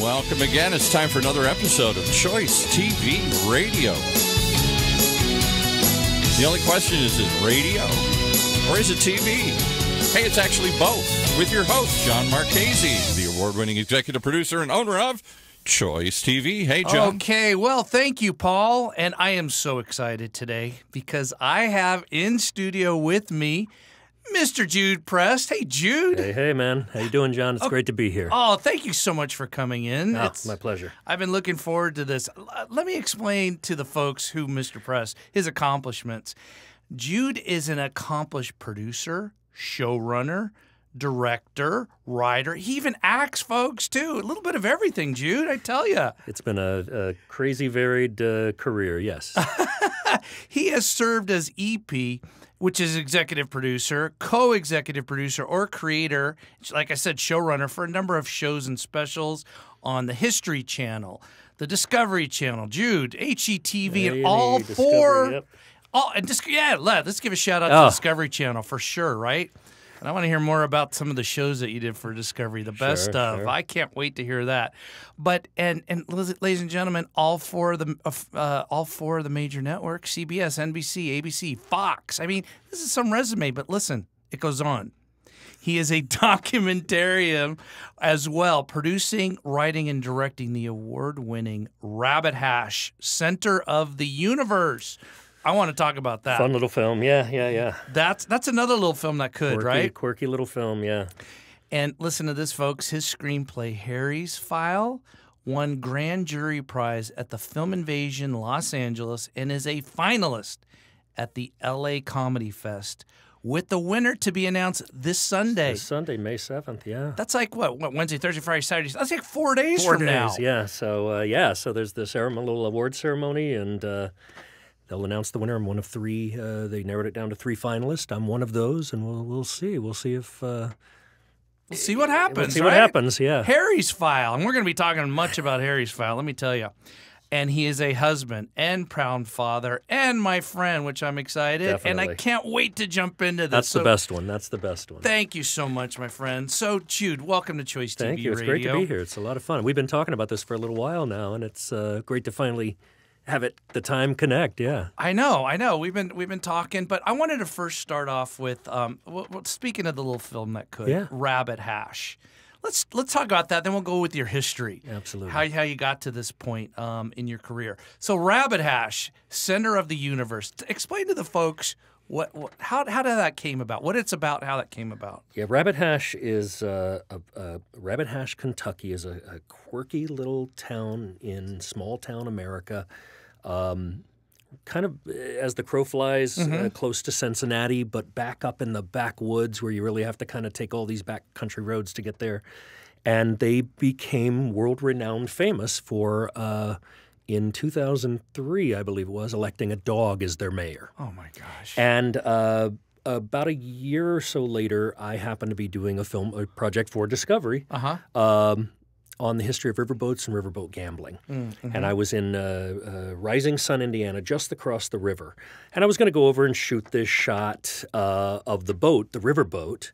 welcome again. It's time for another episode of Choice TV Radio. The only question is it radio or is it TV? Hey, it's actually both with your host, John Marchese, the award-winning executive producer and owner of Choice TV. Hey, John. Okay, well, thank you, Paul. And I am so excited today because I have in studio with me Mr. Jude Prest. Hey, Jude. Hey, man. How you doing, John? It's great to be here. Oh, thank you so much for coming in. Oh, my pleasure. I've been looking forward to this. Let me explain to the folks who Mr. Prest, his accomplishments. Jude is an accomplished producer, showrunner, director, writer. He even acts, folks, too. A little bit of everything, Jude, I tell you. It's been a crazy, varied career, yes. He has served as EP, which is executive producer, co-executive producer, or creator, like I said, showrunner for a number of shows and specials on the History Channel, the Discovery Channel, Jude, HGTV, and all four. Yep. Let's give a shout out to Discovery Channel for sure, right? And I want to hear more about some of the shows that you did for Discovery, the best of. Sure. I can't wait to hear that. But and ladies and gentlemen, all four of the major networks: CBS, NBC, ABC, Fox. I mean, this is some resume, but listen, it goes on. He is a documentarian as well, producing, writing, and directing the award-winning Rabbit Hash, Center of the Universe. I want to talk about that. Fun little film, yeah. That's another little film that could, right? Quirky little film, yeah. And listen to this, folks. His screenplay, Harry's File, won Grand Jury Prize at the Film Invasion Los Angeles and is a finalist at the LA Comedy Fest, with the winner to be announced this Sunday. This Sunday, May 7th, yeah. That's like, what, Wednesday, Thursday, Friday, Saturday? That's like 4 days from from now. Yeah. So there's this little award ceremony, and they'll announce the winner. I'm one of three. They narrowed it down to 3 finalists. I'm one of those, and we'll see. We'll see if we'll see what happens. We'll see what happens. Yeah. Harry's File, and we're going to be talking much about Harry's File. Let me tell you. And he is a husband and proud father and my friend, which I'm excited. Definitely. And I can't wait to jump into this. That's the best one. That's the best one. Thank you so much, my friend. So, Jude, welcome to Choice TV Radio. Thank you. It's great to be here. It's a lot of fun. We've been talking about this for a little while now, and it's great to finally have the time connect. Yeah. I know. We've been talking, but I wanted to first start off with speaking of the little film that could, Rabbit Hash. Let's talk about that. Then we'll go with your history. Absolutely. How you got to this point in your career. So Rabbit Hash, Center of the Universe. Explain to the folks how that came about. What it's about. How that came about. Yeah, Rabbit Hash is Rabbit Hash, Kentucky is a quirky little town in small town America. Kind of as the crow flies, close to Cincinnati, but back up in the backwoods where you really have to kind of take all these back country roads to get there. And they became world-renowned famous for, in 2003, I believe it was, electing a dog as their mayor. Oh, my gosh. And about a year or so later, I happened to be doing a project for Discovery. On the history of riverboats and riverboat gambling. And I was in Rising Sun, Indiana, just across the river. And I was going to go over and shoot this shot of the boat, the riverboat,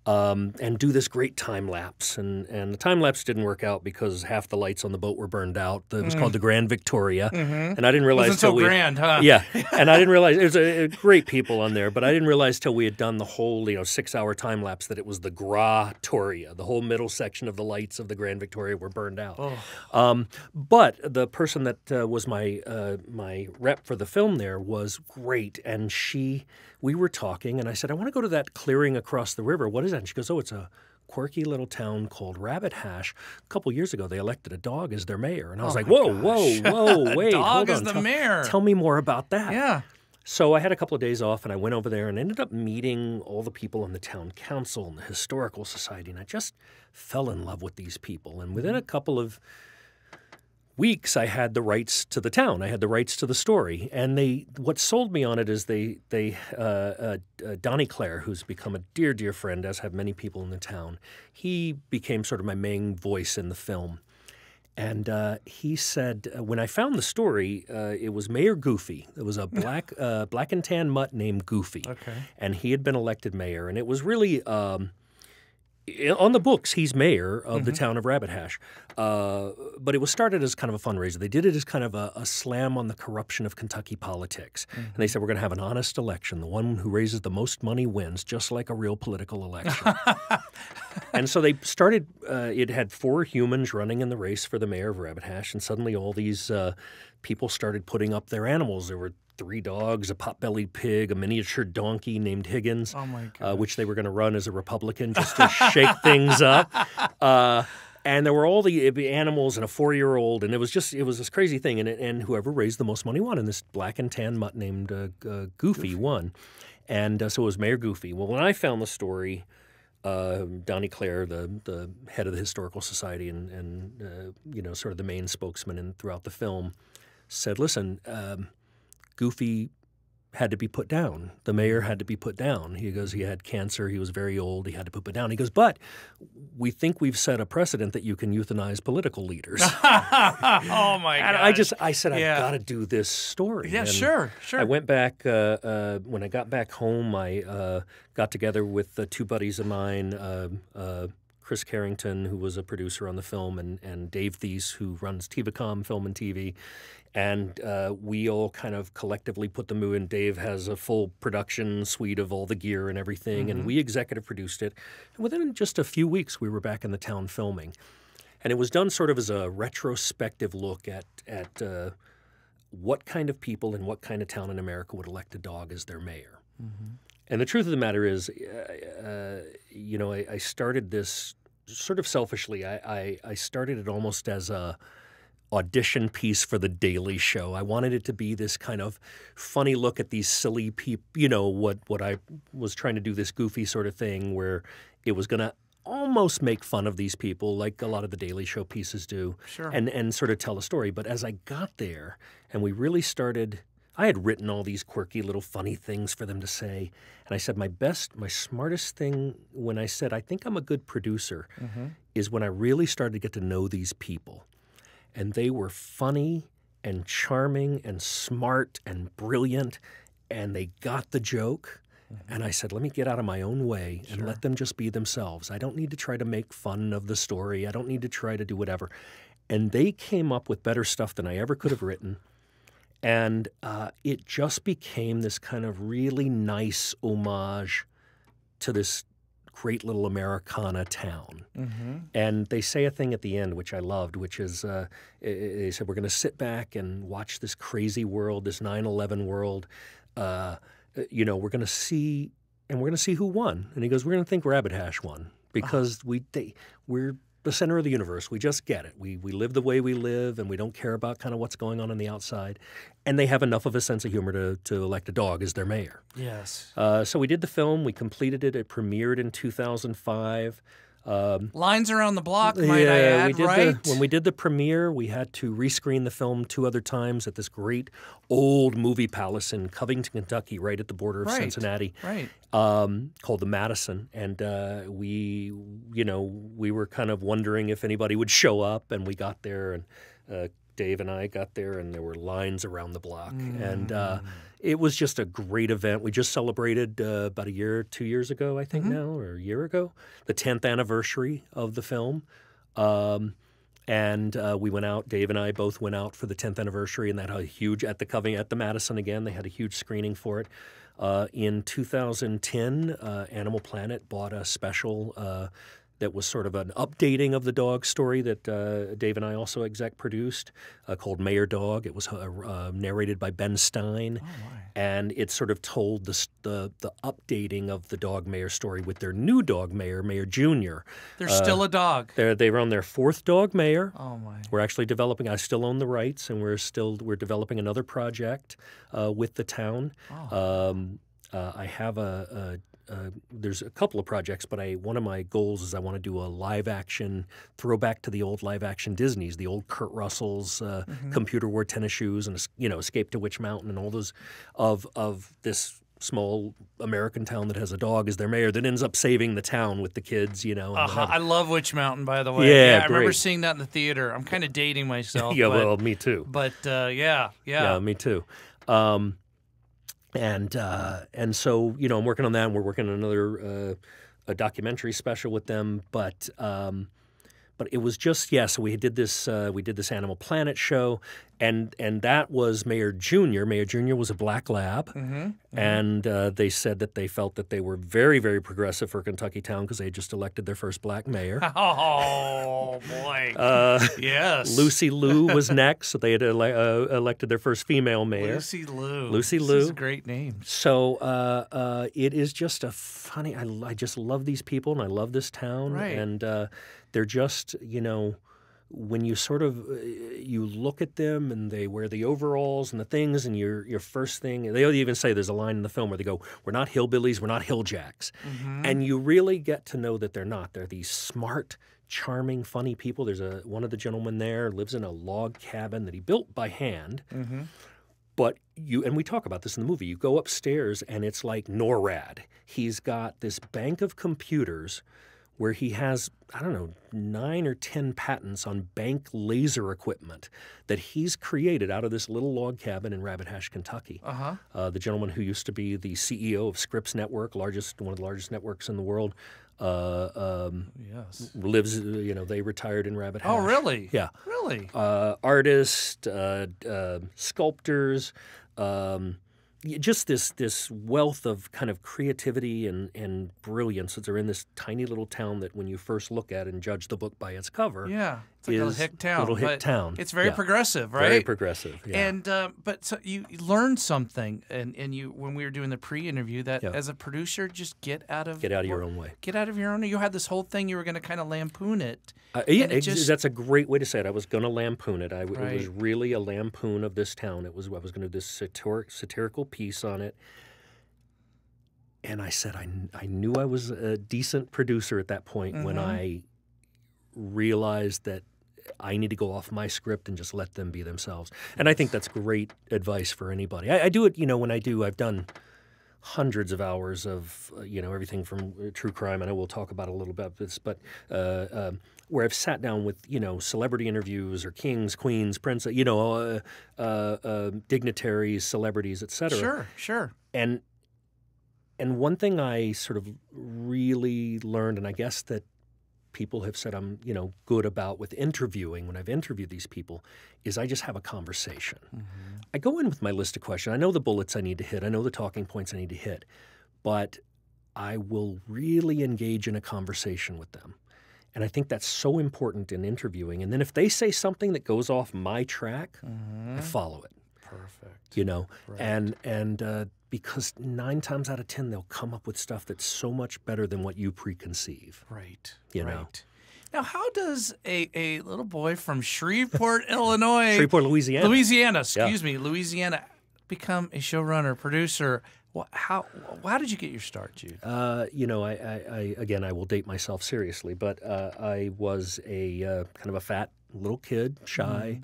and do this great time lapse. And the time lapse didn't work out because half the lights on the boat were burned out. It was called the Grand Victoria, and I didn't realize wasn't so grand, huh? Yeah, and I didn't realize it was great people on there, but I didn't realize till we had done the whole 6-hour time lapse that it was the Gra-toria. The whole middle section of the lights of the Grand Victoria were burned out. But the person that was my rep for the film there was great, and we were talking, and I said, I want to go to that clearing across the river. What is that? And she goes, oh, it's a quirky little town called Rabbit Hash. A couple years ago, they elected a dog as their mayor. And I was like, whoa, wait, dog hold as on. the mayor. Tell me more about that. Yeah. So I had a couple of days off, and I went over there and ended up meeting all the people on the town council and the historical society, and I just fell in love with these people. And within a couple of weeks, I had the rights to the town. I had the rights to the story. And what sold me on it is Donnie Clare, who's become a dear, dear friend, as have many people in the town, he became sort of my main voice in the film. And he said, when I found the story, it was Mayor Goofy. It was a black and tan mutt named Goofy. Okay. And he had been elected mayor. And it was really On the books, he's mayor of the town of Rabbit Hash. But it was started as kind of a fundraiser. They did it as kind of a slam on the corruption of Kentucky politics. And they said, we're going to have an honest election. The one who raises the most money wins, just like a real political election. And so they started, it had 4 humans running in the race for the mayor of Rabbit Hash. And suddenly all these people started putting up their animals. There were 3 dogs, a pot-bellied pig, a miniature donkey named Higgins, which they were going to run as a Republican just to shake things up. And there were all the animals and a 4-year-old, and it was this crazy thing. And whoever raised the most money won. And this black and tan mutt named Goofy won. And so it was Mayor Goofy. Well, when I found the story, Donnie Claire, the head of the Historical Society and sort of the main spokesman throughout the film, said, listen, Goofy had to be put down. The mayor had to be put down. He goes, he had cancer. He was very old. He had to be put down. He goes, but we think we've set a precedent that you can euthanize political leaders. Oh, my God. And I said, I've got to do this story. Yeah, and sure. I went back, when I got back home, I got together with 2 buddies of mine, Chris Carrington, who was a producer on the film, and Dave Thies, who runs TVCom, Film and TV. And we all kind of collectively put the movie in. Dave has a full production suite of all the gear and everything, and we executive produced it. And within just a few weeks, we were back in the town filming. And it was done sort of as a retrospective look at what kind of people in what kind of town in America would elect a dog as their mayor. And the truth of the matter is, I started this sort of selfishly. I started it almost as a audition piece for The Daily Show. I wanted it to be this kind of funny look at these silly people, what I was trying to do, this goofy sort of thing where it was going to almost make fun of these people like a lot of The Daily Show pieces do, and sort of tell a story. But as I got there and we really started, I had written all these quirky little funny things for them to say. And I said, my smartest thing when I said, I think I'm a good producer, is when I really started to get to know these people. And they were funny and charming and smart and brilliant, and they got the joke. And I said, let me get out of my own way and let them just be themselves. I don't need to try to make fun of the story. I don't need to try to do whatever. And they came up with better stuff than I ever could have written. And it just became this kind of really nice homage to this great little Americana town. And they say a thing at the end, which I loved, which is they said, we're going to sit back and watch this crazy world, this 9/11 world. We're going to see, and we're going to see who won. And he goes, we're going to think Rabbit Hash won because we're the center of the universe. We just get it. We live the way we live, and we don't care about kind of what's going on the outside. And they have enough of a sense of humor to elect a dog as their mayor. Yes. So we did the film. We completed it. It premiered in 2005. Lines around the block, might I add, right? When we did the premiere, we had to rescreen the film 2 other times at this great old movie palace in Covington, Kentucky, right at the border of Cincinnati, called the Madison. And we were kind of wondering if anybody would show up, and we got there, and Dave and I got there, and there were lines around the block. And it was just a great event. We just celebrated about 2 years ago, I think now, or a year ago, the 10th anniversary of the film. And we went out, Dave and I both went out for the 10th anniversary, and that had a huge, at the Madison again, they had a huge screening for it. In 2010, Animal Planet bought a special that was sort of an updating of the dog story that Dave and I also exec produced called Mayor Dog. It was narrated by Ben Stein. And it sort of told the updating of the dog mayor story with their new dog mayor, Mayor Junior. They're still a dog. They were on their 4th dog mayor. Oh, my. We're actually developing, I still own the rights, and we're developing another project with the town. I have there's a couple of projects, but one of my goals is I want to do a live-action throwback to the old live-action Disneys, the old Kurt Russell's Computer Wore Tennis Shoes and Escape to Witch Mountain and all those of this small American town that has a dog as their mayor that ends up saving the town with the kids, I love Witch Mountain, by the way. Yeah, I remember seeing that in the theater. I'm kind of dating myself. Well, me too. But yeah, me too. And so, I'm working on that, and we're working on another a documentary special with them, but it was just so we did this Animal Planet show, and that was Mayor Jr. Mayor Jr. was a black lab, and they said that they felt that they were very, very progressive for Kentucky Town because they had just elected their first black mayor. Oh boy! Yes, Lucy Liu was next, so they had elected their first female mayor. Lucy Liu. Lucy Liu. This is a great name. So it is just a funny. I just love these people, and I love this town, Right. and they're just, when you sort of you look at them and they wear the overalls and the things, and your first thing, they even say, there's a line in the film where they go, "We're not hillbillies, we're not hilljacks," and you really get to know that they're not. They're these smart, charming, funny people. There's one of the gentlemen there lives in a log cabin that he built by hand. But and we talk about this in the movie, you go upstairs and it's like NORAD. He's got this bank of computers where he has, 9 or 10 patents on bank laser equipment that he's created out of this little log cabin in Rabbit Hash, Kentucky. The gentleman who used to be the CEO of Scripps Network, one of the largest networks in the world, Yes. lives, they retired in Rabbit Hash. Oh, really? Yeah. Really? Artists, sculptors, just this wealth of kind of creativity and brilliance that are in this tiny little town that when you first look at and judge the book by its cover, Yeah. It's like a is hick town. little hick but town. It's very Yeah. progressive, right? Very progressive. Yeah. And but so you learned something, and you when we were doing the pre-interview that Yeah. as a producer, just get out of your own way. Get out of your own. You had this whole thing you were going to kind of lampoon it. Yeah, and it just- that's a great way to say it. I was going to lampoon it. It was Right. really a lampoon of this town. I was going to do this satirical piece on it. And I said I knew I was a decent producer at that point when I realized that I need to go off my script and just let them be themselves. And I think that's great advice for anybody. I do it, when I've done hundreds of hours of, everything from true crime, and I will talk about a little bit of this, but where I've sat down with, celebrity interviews or kings, queens, princes, dignitaries, celebrities, et cetera. Sure. And one thing I sort of really learned, and I guess that people have said I'm, good about with interviewing when I've interviewed these people, is I just have a conversation. I go in with my list of questions. I know the bullets I need to hit. I know the talking points I need to hit. But I will really engage in a conversation with them. And I think that's so important in interviewing. And then if they say something that goes off my track, I follow it. Perfect. Right. And because 9 times out of 10 they'll come up with stuff that's so much better than what you preconceive. Right. You know. Now, how does a little boy from Shreveport, Illinois, Louisiana, Louisiana, become a showrunner, producer? How did you get your start, Jude? I will date myself seriously, but I was a kind of a fat little kid, shy.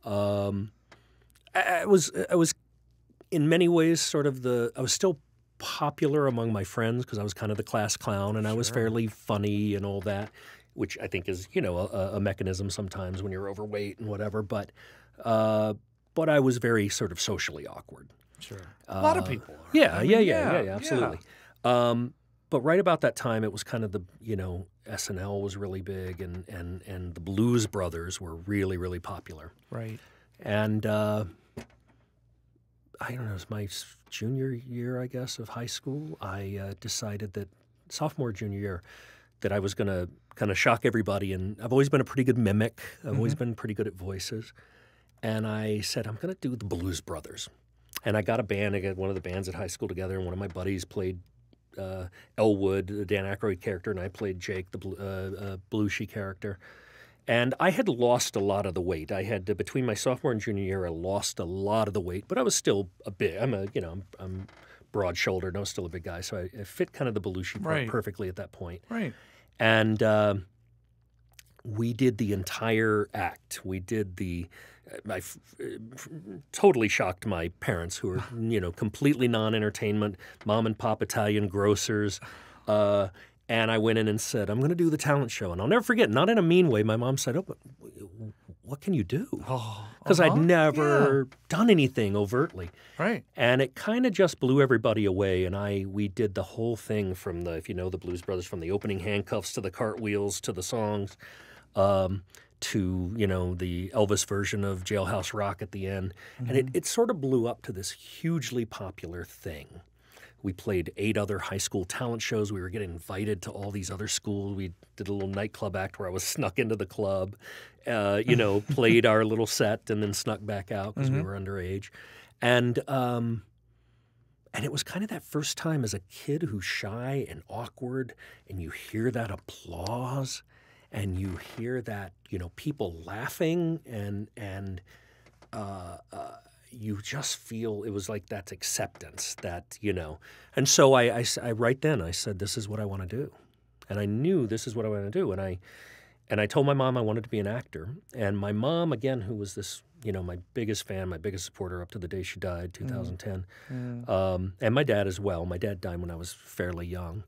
I was in many ways sort of I was still popular among my friends because I was kind of the class clown and I was fairly funny and all that, which I think is, a mechanism sometimes when you're overweight and whatever. But I was very sort of socially awkward. Sure. A lot of people are. Yeah, absolutely. But right about that time, it was kind of the, SNL was really big and the Blues Brothers were really, really popular. Right. And I don't know, it was my junior year, I guess, of high school. I decided that sophomore, junior year, that I was going to kind of shock everybody. And I've always been a pretty good mimic. I've always been pretty good at voices. And I said, I'm going to do the Blues Brothers. And I got a band. I got one of the bands at high school together. And one of my buddies played Elwood, the Dan Aykroyd character, and I played Jake, the Belushi character. And I had lost a lot of the weight. I had between my sophomore and junior year, I lost a lot of the weight, but I was still a big. I'm broad-shouldered, and I was still a big guy, so I fit kind of the Belushi part perfectly at that point. Right. And we did the entire act. We did I totally shocked my parents, who were completely non-entertainment, mom and pop Italian grocers. And I went in and said, I'm going to do the talent show. And I'll never forget, not in a mean way, my mom said, but what can you do? Because I'd never done anything overtly. Right. And it kind of just blew everybody away. And we did the whole thing from the, if you know the Blues Brothers, from the opening handcuffs to the cartwheels to the songs, to, you know, the Elvis version of Jailhouse Rock at the end. And it sort of blew up to this hugely popular thing. We played 8 other high school talent shows. We were getting invited to all these other schools. We did a little nightclub act where I was snuck into the club, you know, played our little set and then snuck back out because we were underage. And it was kind of that first time as a kid who's shy and awkward, and you hear that applause and you hear that, you know, people laughing and you just feel it was like that's acceptance that, you know. And so I right then I said, this is what I want to do. And I knew this is what I want to do. And I told my mom I wanted to be an actor. And my mom, again, who was this, you know, my biggest fan, my biggest supporter up to the day she died, 2010. And my dad as well. My dad died when I was fairly young.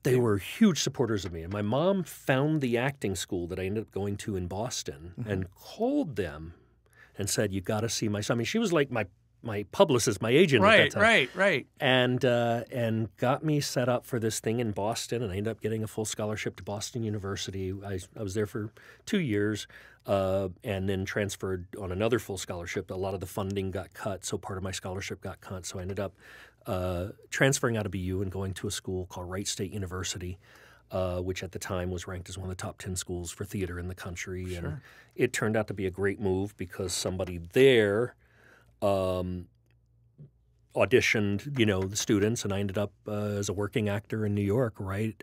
They were huge supporters of me. And my mom found the acting school that I ended up going to in Boston and called them and said, you got to see my son. I mean, she was like my publicist, my agent at that time. Right. And got me set up for this thing in Boston, and I ended up getting a full scholarship to Boston University. I was there for 2 years and then transferred on another full scholarship. A lot of the funding got cut, so part of my scholarship got cut. So I ended up transferring out of BU and going to a school called Wright State University, which at the time was ranked as one of the top 10 schools for theater in the country. Sure. And it turned out to be a great move because somebody there auditioned, you know, the students, and I ended up as a working actor in New York right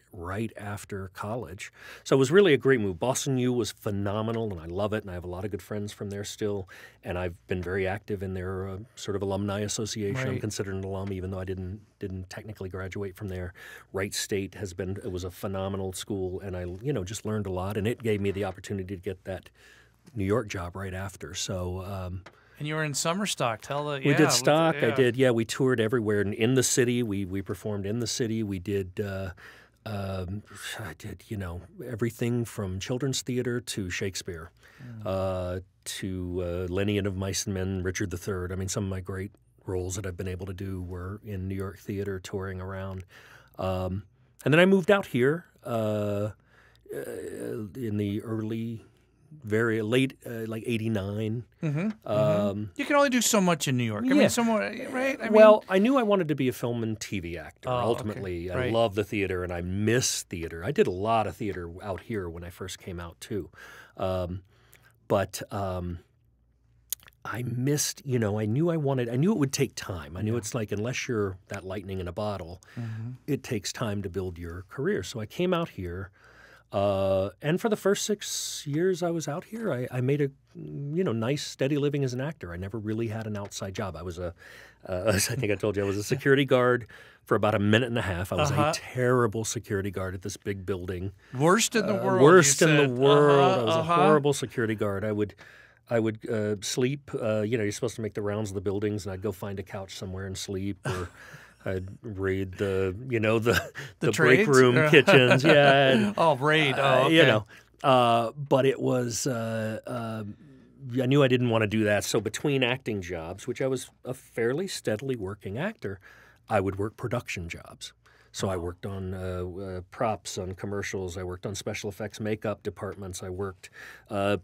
after college. So it was really a great move. Boston U was phenomenal, and I love it, and I have a lot of good friends from there still, and I've been very active in their sort of alumni association. Right. I'm considered an alum, even though I didn't technically graduate from there. Wright State it was a phenomenal school, and I, you know, just learned a lot, and it gave me the opportunity to get that New York job right after. So and you were in summer stock. We did stock. I did. Yeah, we toured everywhere in the city. We performed in the city. We did. I did, you know, everything from children's theater to Shakespeare, to Lenny and of Mice and Men, Richard III. I mean, some of my great roles that I've been able to do were in New York theater, touring around. And then I moved out here in the early. Very late, like 89. You can only do so much in New York. I mean, somewhere, right? I knew I wanted to be a film and TV actor. Ultimately, okay. Right. I love the theater, and I miss theater. I did a lot of theater out here when I first came out, too. But I missed, you know, I knew it would take time. I knew it's like, unless you're that lightning in a bottle, it takes time to build your career. So I came out here. And for the first 6 years I was out here, I made a, you know, nice, steady living as an actor. I never really had an outside job. I was as I think I told you, I was a security guard for about a minute and a half. I was a terrible security guard at this big building. Worst in the world. Worst in the world. I was a horrible security guard. I would sleep. You know, you're supposed to make the rounds of the buildings, and I'd go find a couch somewhere and sleep, or I'd raid the break room kitchens. Yeah. Raid. Okay. You know, but it was. I knew I didn't want to do that. So between acting jobs, which I was a fairly steadily working actor, I would work production jobs. So I worked on props, on commercials. I worked on special effects makeup departments. I worked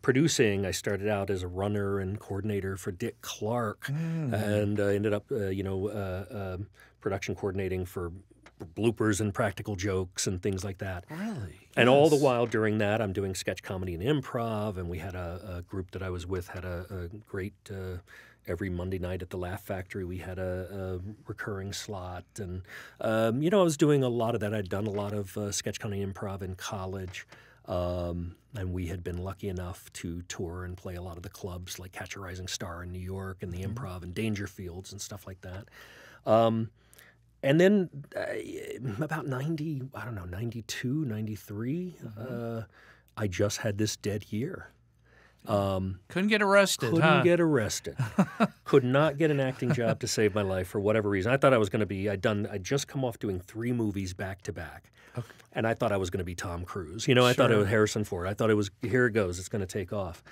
producing. I started out as a runner and coordinator for Dick Clark, and ended up, production coordinating for bloopers and practical jokes and things like that. Really? And all the while during that, I'm doing sketch comedy and improv, and we had a group that I was with had a great every Monday night at the Laugh Factory, we had a recurring slot. And, I was doing a lot of that. I'd done a lot of sketch comedy improv in college. And we had been lucky enough to tour and play a lot of the clubs like Catch a Rising Star in New York and the Improv and Dangerfields and stuff like that. And then about 92, 93, I just had this dead year. Couldn't get arrested. Couldn't get arrested. Could not get an acting job to save my life for whatever reason. I thought I was going to be. I'd just come off doing 3 movies back to back, and I thought I was going to be Tom Cruise. You know, I thought it was Harrison Ford. I thought it was, here it goes. It's going to take off.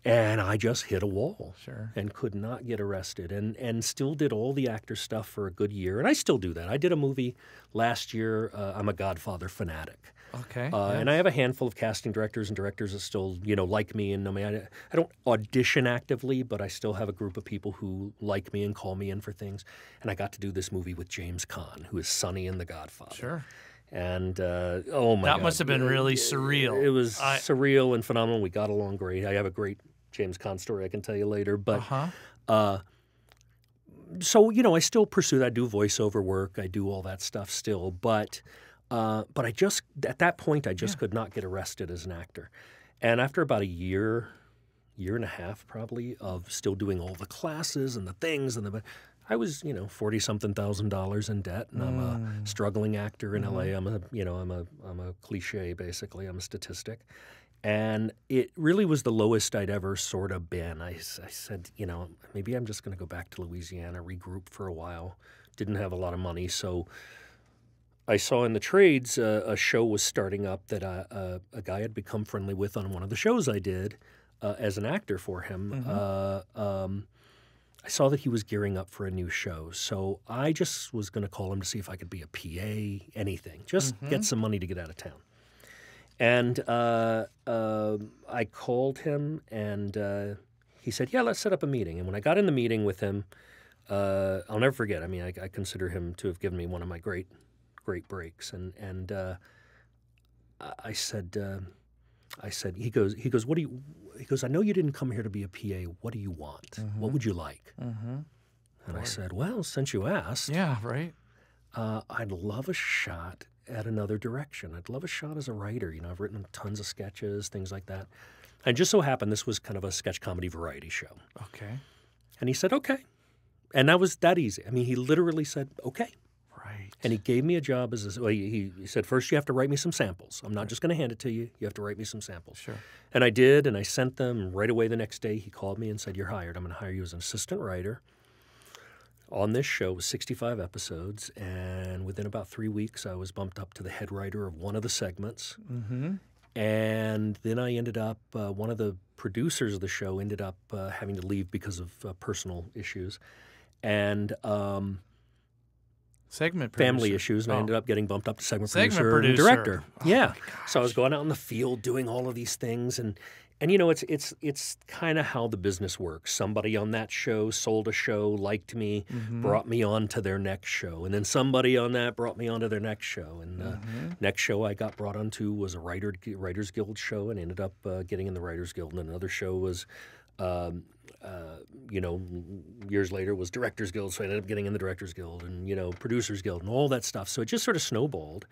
And I just hit a wall and could not get arrested, and still did all the actor stuff for a good year. And I still do that. I did a movie last year. I'm a Godfather fanatic. Okay. And I have a handful of casting directors and directors that still, like me. And I mean, I don't audition actively, but I still have a group of people who like me and call me in for things. And I got to do this movie with James Caan, who is Sonny in The Godfather. Sure. And oh my God, that must have been really surreal. It was surreal and phenomenal. We got along great. I have a great James Caan story I can tell you later. But so I still pursue that. I do voiceover work. I do all that stuff still. But I just at that point I just could not get arrested as an actor. And after about a year and a half probably of still doing all the classes and the things and I was, $40-something thousand in debt, and I'm a struggling actor in LA. I'm a cliche basically. I'm a statistic, and it really was the lowest I'd ever sort of been. I said, maybe I'm just going to go back to Louisiana, regroup for a while. Didn't have a lot of money, so I saw in the trades a show was starting up that a guy had become friendly with on one of the shows I did as an actor for him. I saw that he was gearing up for a new show, so I just was going to call him to see if I could be a PA, anything, just get some money to get out of town. And I called him, and he said, yeah, let's set up a meeting. And when I got in the meeting with him, I'll never forget. I mean, I consider him to have given me one of my great breaks. And I said, he goes, what do you? He goes, I know you didn't come here to be a PA. What do you want? What would you like? And I said, well, since you asked, right. I'd love a shot at another direction. I'd love a shot as a writer. I've written tons of sketches, things like that. And just so happened, this was kind of a sketch comedy variety show. Okay. And he said, okay. And that was that easy. I mean, he literally said, okay. Right. And he gave me a job as he said, first you have to write me some samples. I'm not just going to hand it to you. You have to write me some samples. Sure. And I did, and I sent them. Right away the next day, he called me and said, you're hired. I'm going to hire you as an assistant writer on this show. It was 65 episodes, and within about 3 weeks, I was bumped up to the head writer of one of the segments. And then I ended up, one of the producers of the show ended up having to leave because of personal issues. And segment producer. Family issues, and I ended up getting bumped up to segment producer and director. Oh, so I was going out in the field doing all of these things, and it's kind of how the business works. Somebody on that show sold a show, liked me, brought me on to their next show, and then somebody on that brought me on to their next show. And the next show I got brought onto was a Writers Guild show, and ended up getting in the Writers Guild. And another show was years later was Directors Guild, so I ended up getting in the Directors Guild and, Producers Guild and all that stuff. So it just sort of snowballed.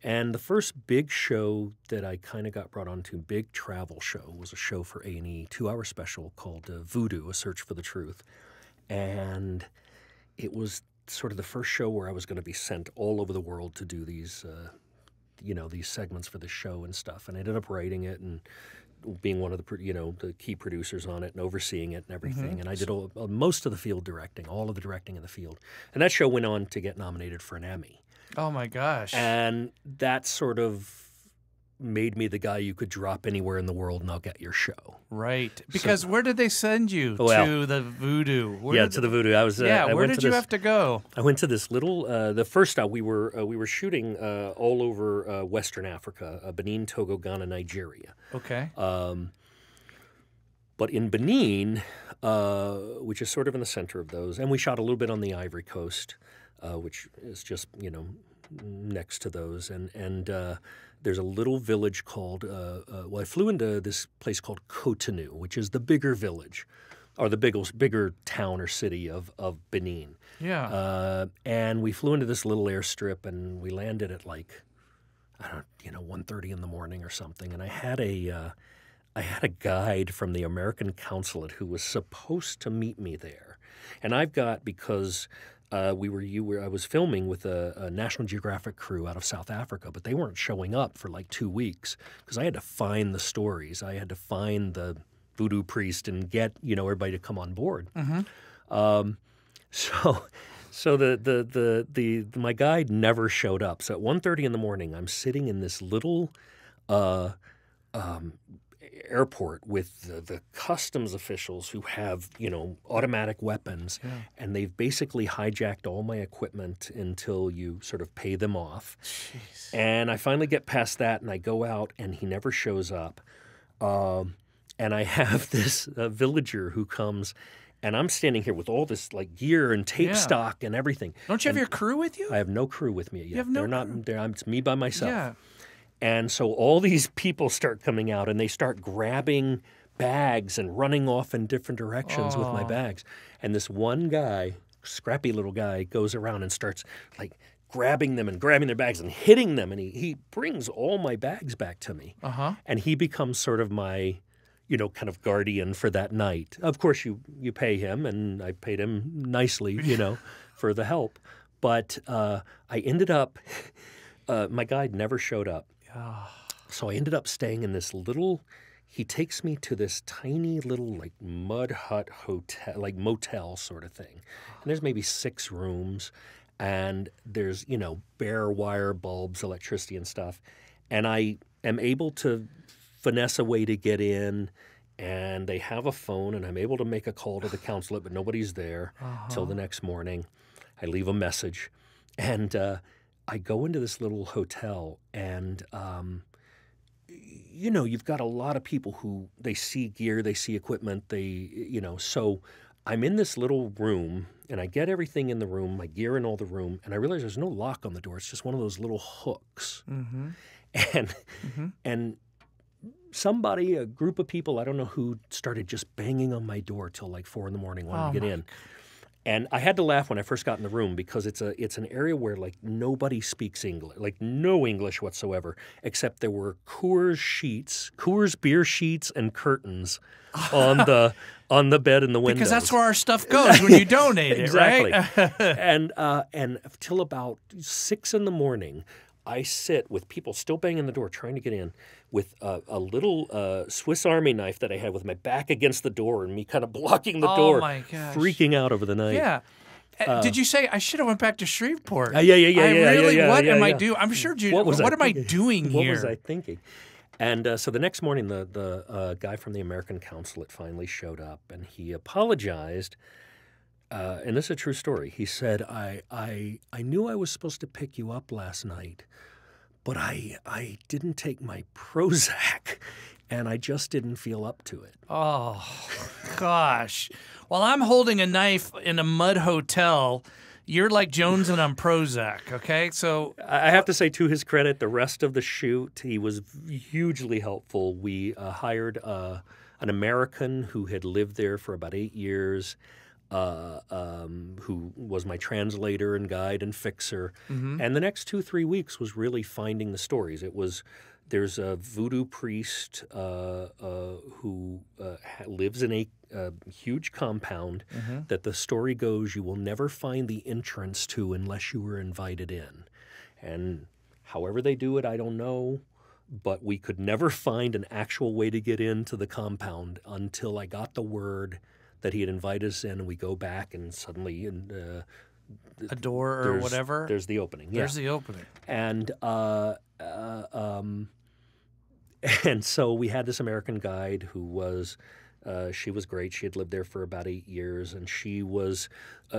And the first big show that I kind of got brought onto, big travel show, was a show for A&E, 2-hour special called Voodoo, A Search for the Truth. And it was sort of the first show where I was going to be sent all over the world to do these, these segments for the show and stuff. And I ended up writing it and being one of the key producers on it and overseeing it and everything. And I did most of the field directing, all of the directing in the field. And that show went on to get nominated for an Emmy. Oh, my gosh. And that sort of made me the guy you could drop anywhere in the world and I'll get your show. Right. Because where did they send you? To the Voodoo? To the Voodoo. I was. Where did you have to go? I went to this little. The first out, we were shooting all over Western Africa, Benin, Togo, Ghana, Nigeria. Okay. But in Benin, which is sort of in the center of those, and we shot a little bit on the Ivory Coast, which is just next to those, and there's a little village called. I flew into this place called Cotonou, which is the bigger village, or the bigger town or city of Benin. Yeah. And we flew into this little airstrip, and we landed at 1:30 in the morning or something, and I had a guide from the American consulate who was supposed to meet me there. And I've got, because I was filming with a National Geographic crew out of South Africa, but they weren't showing up for like 2 weeks because I had to find the stories. I had to find the voodoo priest and get everybody to come on board. So my guide never showed up. So at 1:30 in the morning, I'm sitting in this little airport with the customs officials who have automatic weapons, and they've basically hijacked all my equipment until you sort of pay them off. Jeez. And I finally get past that, and I go out, and he never shows up. And I have this villager who comes. And I'm standing here with all this like gear and tape stock and everything. Don't you have your crew with you? I have no crew with me yet. You have no It's me by myself. Yeah. And so all these people start coming out and they start grabbing bags and running off in different directions with my bags. And this one guy, scrappy little guy, goes around and starts like grabbing them and grabbing their bags and hitting them. And he brings all my bags back to me. And he becomes sort of my kind of guardian for that night. Of course, you pay him, and I paid him nicely, for the help. But I ended up, my guide never showed up. So I ended up staying in this little, he takes me to this tiny little like mud hut hotel, like motel sort of thing. And there's maybe 6 rooms, and there's, bare wire bulbs, electricity and stuff. And I am able to finesse a way to get in, and they have a phone, and I'm able to make a call to the consulate, but nobody's there till the next morning. I leave a message, and I go into this little hotel, and you've got a lot of people who they see gear, they see equipment, so I'm in this little room, and I get everything in the room, my gear in all the room, and I realize there's no lock on the door. It's just one of those little hooks. And somebody, a group of people, I don't know who, started just banging on my door till like 4 in the morning wanting to get in. And I had to laugh when I first got in the room because it's an area where like nobody speaks English, like no English whatsoever, except there were Coors beer sheets and curtains on the bed in the windows. Because that's where our stuff goes when you donate it, exactly. right? And till about 6 in the morning, I sit with people still banging the door, trying to get in, with a little Swiss Army knife that I had with my back against the door and me kind of blocking the door, my gosh. freaking out over the night. Yeah. Did you say I should have went back to Shreveport? Yeah. What am I doing? I'm sure, Jude. What am I doing here? What was I thinking? And so the next morning, the guy from the American consulate finally showed up, and he apologized. And this is a true story. He said, I knew I was supposed to pick you up last night, but I didn't take my Prozac, and I just didn't feel up to it. Oh, gosh. While I'm holding a knife in a mud hotel, you're like Jones and I'm Prozac, okay? So I have to say, to his credit, the rest of the shoot, he was hugely helpful. We hired an American who had lived there for about 8 years, who was my translator and guide and fixer. And the next 2-3 weeks was really finding the stories. There's a voodoo priest who lives in a huge compound that the story goes you will never find the entrance to unless you were invited in. And however they do it, I don't know. But we could never find an actual way to get into the compound until I got the word that he had invited us in, and we go back, and suddenly a door or whatever. There's the opening. There's the opening. And so we had this American guide who was, she was great. She had lived there for about 8 years, and she was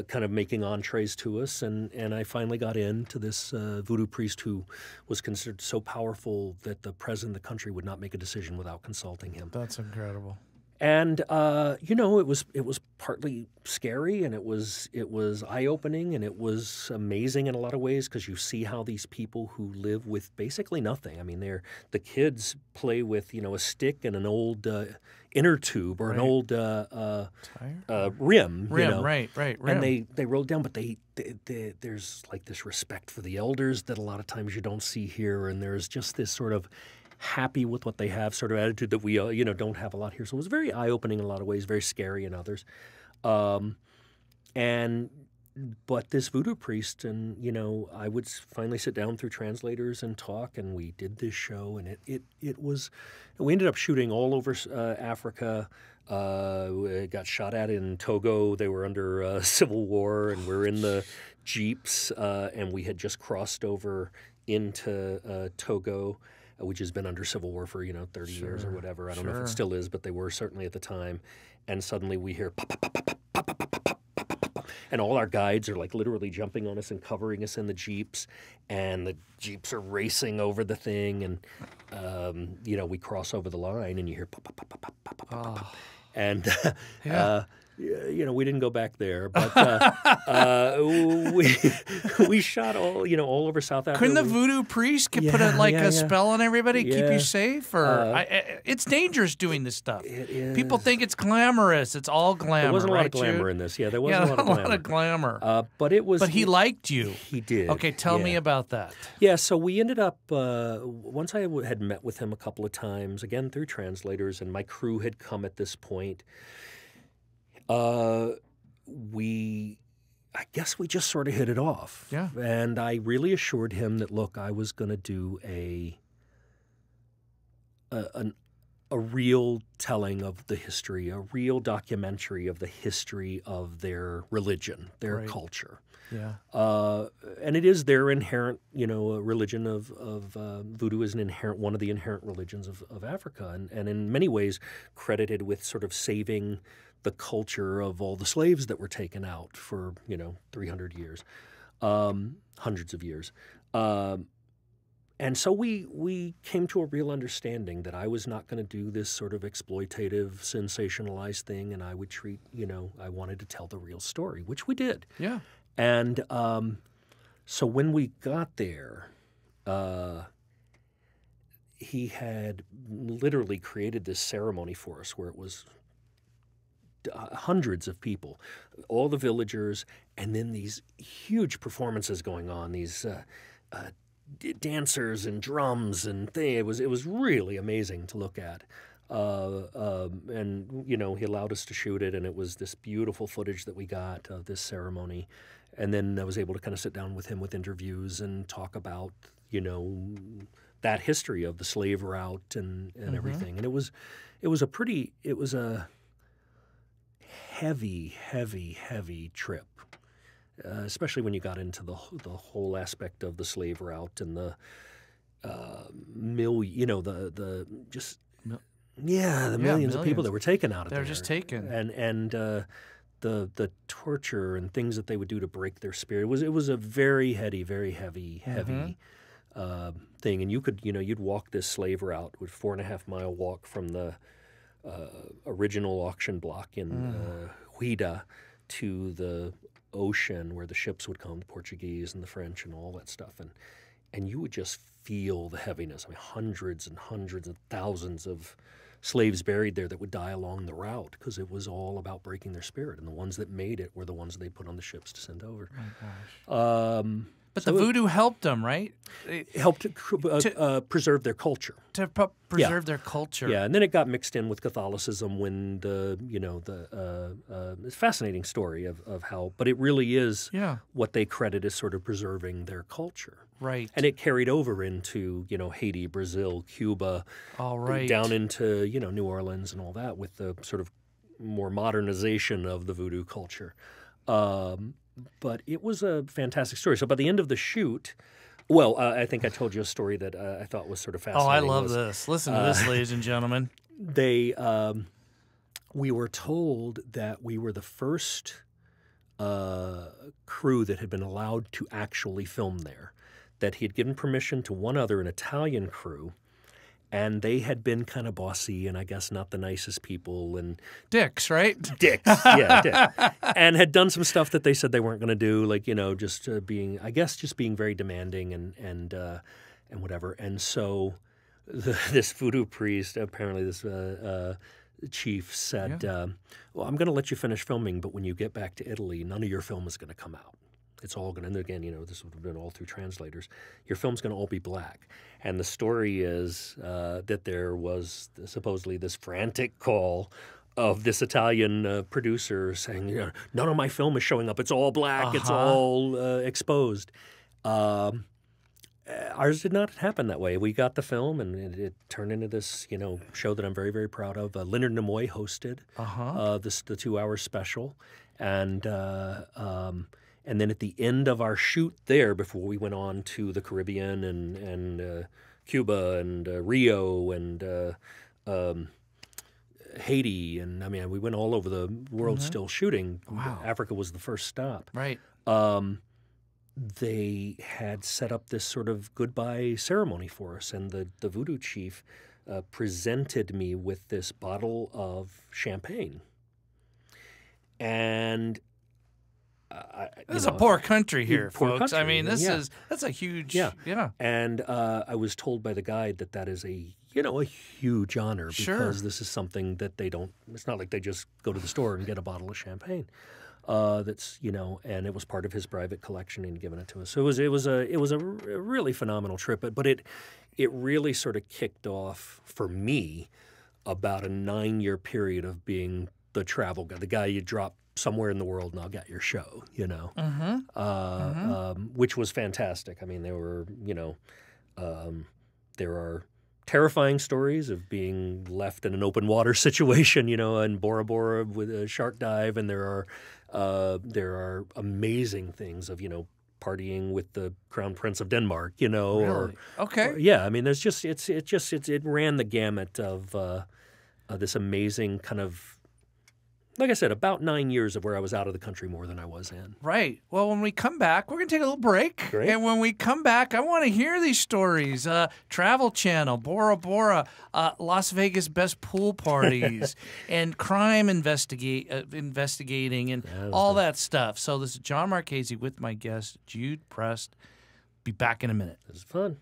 kind of making entrees to us. And I finally got into this voodoo priest who was considered so powerful that the president of the country would not make a decision without consulting him. That's incredible. And it was partly scary, and it was eye-opening, and it was amazing in a lot of ways because you see how these people who live with basically nothing. I mean, the kids play with a stick and an old inner tube or an old rim. Right. And they roll it down, but there's like this respect for the elders that a lot of times you don't see here, and there's just this sort of happy with what they have sort of attitude that we don't have a lot here. So it was very eye-opening in a lot of ways, very scary in others. And But this voodoo priest, and I would finally sit down through translators and talk, and we did this show, and it was. We ended up shooting all over Africa. It got shot at in Togo. They were under civil war, and we're in the jeeps, and we had just crossed over into Togo, which has been under civil war for 30 years or whatever. I don't know if it still is, but they were certainly at the time. And suddenly we hear pop, pop, pop, pop, pop, pop, pop, pop, pop, pop, and all our guides are like literally jumping on us and covering us in the jeeps, and the jeeps are racing over the thing, and we cross over the line, and you hear pop, pop, pop, pop, pop, pop, pop, pop, pop. And we didn't go back there, but we shot all over South Africa. Couldn't the voodoo priest put a spell on everybody, keep you safe? Or it's dangerous doing this stuff. It is. People think it's glamorous. It's all glamour. There wasn't a lot of Jude? glamour in this. Yeah, there wasn't a lot of glamour. But it was. But he liked you. He did. Okay, tell me about that. Yeah, so we ended up once I had met with him a couple of times, again through translators, and my crew had come at this point. I guess we just sort of hit it off. Yeah. And I really assured him that, look, I was going to do a real telling of the history, a real documentary of the history of their religion, their culture. Yeah. And it is their inherent, a religion of voodoo is one of the inherent religions of Africa, and in many ways credited with sort of saving the culture of all the slaves that were taken out for 300 years, hundreds of years. And so we came to a real understanding that I was not going to do this sort of exploitative, sensationalized thing, and I would treat, I wanted to tell the real story, which we did. Yeah. And so when we got there, he had literally created this ceremony for us where it was hundreds of people, all the villagers, and then these huge performances going on, these dancers and drums and things. It was really amazing to look at. And he allowed us to shoot it, and it was this beautiful footage that we got of this ceremony. And then I was able to kind of sit down with him with interviews and talk about, that history of the slave route and everything. And it was a heavy trip, especially when you got into the whole aspect of the slave route and the millions of people that were taken out of there. They're just taken. And the torture and things that they would do to break their spirit. It was a very heavy thing. And you'd walk this slave route with 4.5-mile walk from the original auction block in Huida to the ocean where the ships would come, the Portuguese and the French and all that stuff. And you would just feel the heaviness. I mean, hundreds and hundreds and thousands of slaves buried there that would die along the route because it was all about breaking their spirit. And the ones that made it were the ones they put on the ships to send over. Oh, gosh. But the voodoo helped them, right? It helped to preserve their culture. To preserve their culture. Yeah, and then it got mixed in with Catholicism when it's a fascinating story of how, but it really is what they credit as sort of preserving their culture. Right. And it carried over into, Haiti, Brazil, Cuba, down into, New Orleans and all that with the sort of more modernization of the voodoo culture. But it was a fantastic story. So by the end of the shoot, I think I told you a story that I thought was sort of fascinating. Oh, I love this. Listen to this, ladies and gentlemen. We were told that we were the first crew that had been allowed to actually film there, that he had given permission to one other, an Italian crew, and they had been kind of bossy and I guess not the nicest people. And dicks, right? Dicks, yeah, dicks. And had done some stuff that they said they weren't going to do, like, just being very demanding and whatever. And so this voodoo priest, apparently this chief said, well, I'm going to let you finish filming, but when you get back to Italy, none of your film is going to come out. It's all going to, and again, this would have been all through translators. Your film's going to all be black. And the story is that there was supposedly this frantic call of this Italian producer saying, you know, none of my film is showing up. It's all black. It's all exposed. Ours did not happen that way. We got the film, and it turned into this, you know, show that I'm very, very proud of. Leonard Nimoy hosted the 2-hour special, and then at the end of our shoot there, before we went on to the Caribbean and Cuba and Rio and Haiti, and I mean, we went all over the world still shooting. Wow. Africa was the first stop. Right. They had set up this sort of goodbye ceremony for us, and the voodoo chief presented me with this bottle of champagne. And this is a poor country here, poor folks. country, I mean, yeah. that's a huge yeah. And I was told by the guide that is a huge honor, because this is something that they don't. It's not like they just go to the store and get a bottle of champagne. That's, you know, and it was part of his private collection, and given it to us. So it was a really phenomenal trip. But it really sort of kicked off for me about a 9-year period of being the travel guy, the guy you drop somewhere in the world and I'll get your show, you know, which was fantastic. I mean, there were, you know, there are terrifying stories of being left in an open water situation, you know, in Bora Bora with a shark dive, and there are amazing things of, you know, partying with the Crown Prince of Denmark, you know, Really? or yeah. I mean, there's just it ran the gamut of this amazing kind of. Like I said, about 9 years of where I was out of the country more than I was in. Right. Well, when we come back, we're going to take a little break. Great. And when we come back, I want to hear these stories. Travel Channel, Bora Bora, Las Vegas best pool parties, and crime investigating, and all that stuff. So this is John Marchese with my guest, Jude Prest. Be back in a minute. This is fun.